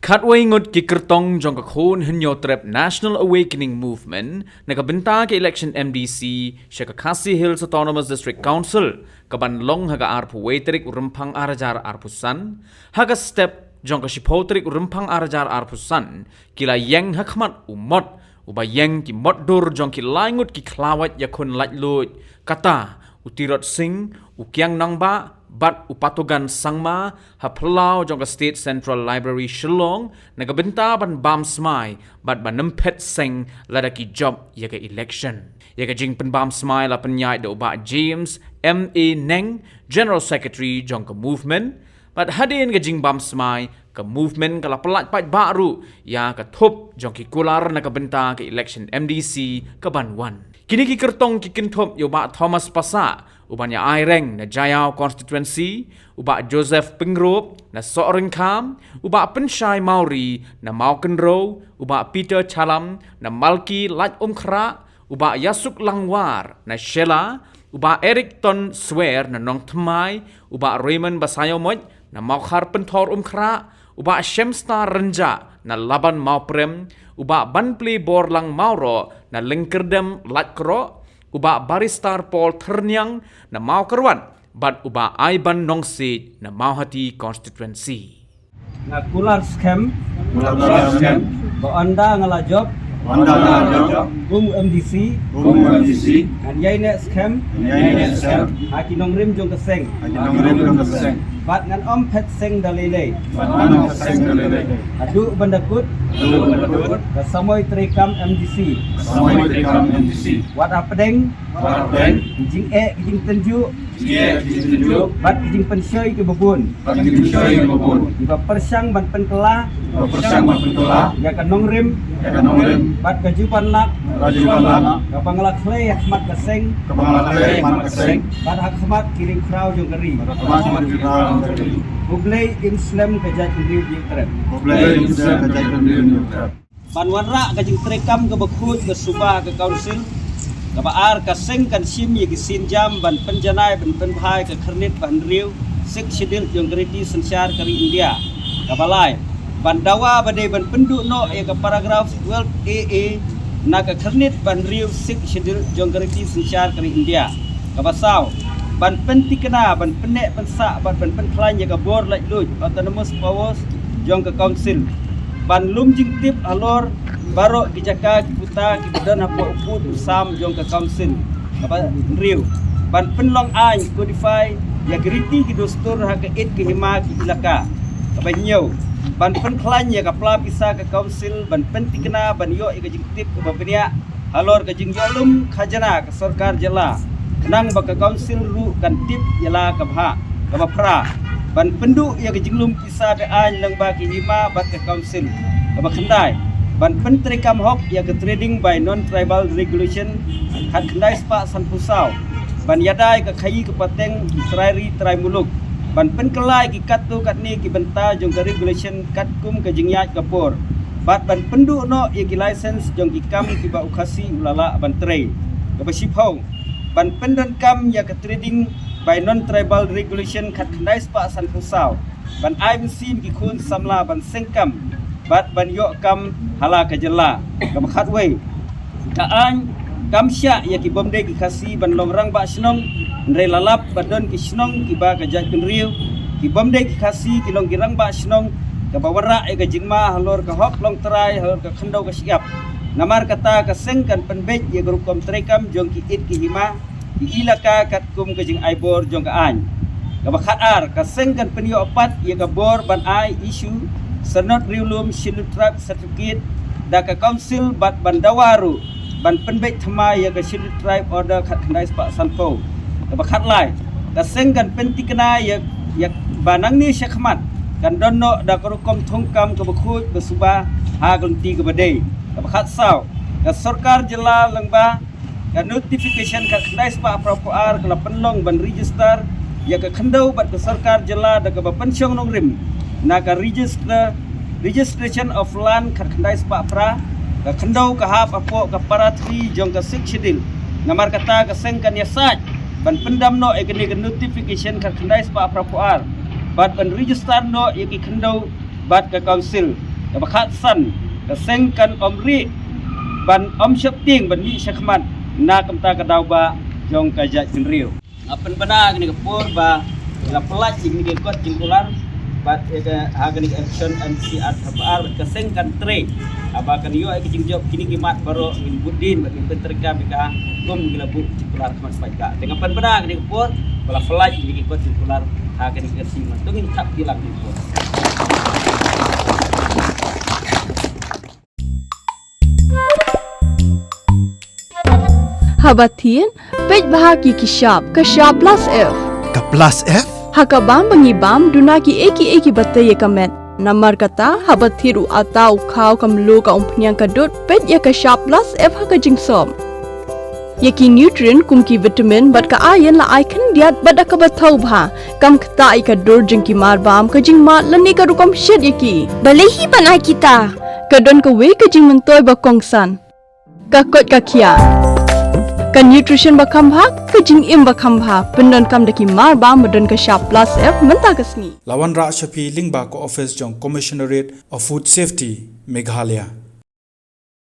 Katway ngot kikertong jong kakon hinyo trep National Awakening Movement nakabenta ke election MDC siya Khasi Hills Autonomous District Council kabanlong haga arpu waiterik rumpang arajar arpusan haga step jong kasipotrik rumpang arajar arpusan kila yang hakmat umot uba yang ki moddur jong ki laingut ki klawat yakun lajlut kata utirot sing ukyang nangba bat upatogan sangma haplau jong ka State Central Library Shillong nagabenta ban bam smai bat banempet seng ladaki job yaga election yaga jing pen bam smai la penyai do ba James M.A. Neng General Secretary jong ka movement bat hadin ka jing bam smai ka movement kala pelat pat baru ya ka thop jong ki kular nagabenta ka election MDC ka banwan kini ki kertong ki kintop yo ba Thomas Pasa ubanya Aireng na Jayau constituency, uba Joseph Pengrop na Soren Kam, uba Penshai Mauri na Maukenro, uba Peter Chalam na Malki Lat Umkra, uba Yasuk Langwar na Sheila, uba Eric Ton Swear na Nong Tmai, uba Raymond Basayomot na Maukar Pentor Umkra, uba Shemstar Renja na Laban Mauprem, uba Banpli Borlang Mauro na Lengkerdem Latkro, uba Baristar Paul Ternyang na mau kerwan bat uba Aiban Nongsi na mau hati constituency. Na kular scam, ba anda ngala job, MDC, and yainet scam, haki nongrim jong keseng, bat ngan pet seng dalile, adu bandakut, kasamoy trikam MDC, wat apedeng, jing jing tenju, bat jing pensyoy ke babun, iba persang ban pentelah, ya kan nongrim, bat kajupan lak, kabanglak klay hakmat keseng, bat hakmat kiring krau jong keri. Bublay Islam kajat kendriu jing trep. Banwanra kajing trekam ke bekut ke subah ke council ke baar ke seng kan sim ye ke sinjam ban penjanai ban penbhai ke kernit ban riu sik shedil jong geriti sensyar kari India ke balai ban dawa badai ban penduk no ye ke paragraf 12 AA na ke kernit ban riu sik shedil jong geriti sensyar kari India ke basau ban penti kena ban penek pensak ban penklan ya ke bor laj luj autonomous powers jong ke council ban lum jing tip alor barok ki jaka ki puta ki bedan apa uput sam jong ke council apa riu ban penlong ain codify ya geriti ki dostur ha ke it ki hima ki ilaka apa nyau ban penklan ya ke pla pisa ke council ban penti kena ban yo ke jing tip ba benia alor ke jing yolum khajana ke sarkar jela nang baka council ru kan tip yala kabha kabapra ban penduk ya kejinglum pisa be an lang baki hima bat ke council kaba khandai ban pentri kam hok ya ke trading by non tribal regulation khat khandai spa san pusau ban yadai ke khayi ke pateng trairi trai muluk ban penkelai ki katu katni ki benta jong ke regulation katkum ke jingyat kapur bat ban penduk no ya ki license jong ki kam ki ba ukhasi ulala ban trai kaba sipau ban pendan kam ya ke trading by non tribal regulation khat khandai spa san pusau ban ai sim ki khun samla ban sengkam bat ban yo kam hala ka jela kam khatway ka an kam sya ya ki bomde ki khasi ban longrang ba snong re lalap badon ki snong ki ba ka jat riu ki bomde ki khasi ki long girang ba snong ka bawara e ka jingma halor ka hok long trai halor ka khandau ka siap namar kata ka sengkan penbej ya grukom trekam jong ki it ki hima di ilaka katkum ke jing aibor jong ka an ka bakhat ar ka sengkan penio apat ya ka bor ban ai issue senot riulum shilu trap certificate da ka council bat ban dawaru ban penbej thama ya ka shilu tribe order khat khandai spa sanpo ka bakhat lai ka sengkan pentikna ya banang ni syakmat kan donno da karukom thongkam ka bakhut besuba ha gunti ka badai bakhat saw ka sarkar jela lengba ka notification ka khandai spa proper ka penlong ban register ya ka khandau bat ka sarkar jela da ka pensiong nongrim na ka registration of land ka khandai spa pra ka khandau ka hap apo ka paratri jong ka sik shedil namar kata ka sengkan yasaj ban pendam no e ka notification ka khandai spa proper bat ban register no ya ki khandau bat ka council ka bakhat san ka sengkan omri ban om shopting ban mi syakmat na kamta ka daw ba jong ka ja jinriu apan bana ni ka por ba la pelaj ni ka kot jingkular bat ka hagan action MCR thabar ka sengkan tre aba kan yo ay kijing job kini kimat baro min budin bagi penterka bika gum gila bu jingkular khamat spika dengan pan bana ni ka por bala pelaj ni ka kot jingkular hagan action tungin tak bilang ni por Habatin, pej bahagi kishab, kashab plus F. Ka plus F? Hakabam bangibam, dunaki eki batay kamet. Namar kata, habathiru atau kau kamlu ka umpnyang kadut, pej ya kashab plus F haka jingsom. Yaki nutrient kumki vitamin bat ka ayan la icon diat bat akabatau bha. Kam kata ikadur jengki marbam, kajing mat lani ka rukam syed yaki. Balehi panai kita. Kadon ka we kajing mentoy bakongsan. Kakot kakia. Kan nutrition bakam bhak, kajing im bakam bhak, pendon kam daki mar ba medon ka sharp plus F menta kasni. Lawan Ra Shafi Lingba ko office jong Commissionerate of Food Safety Meghalaya.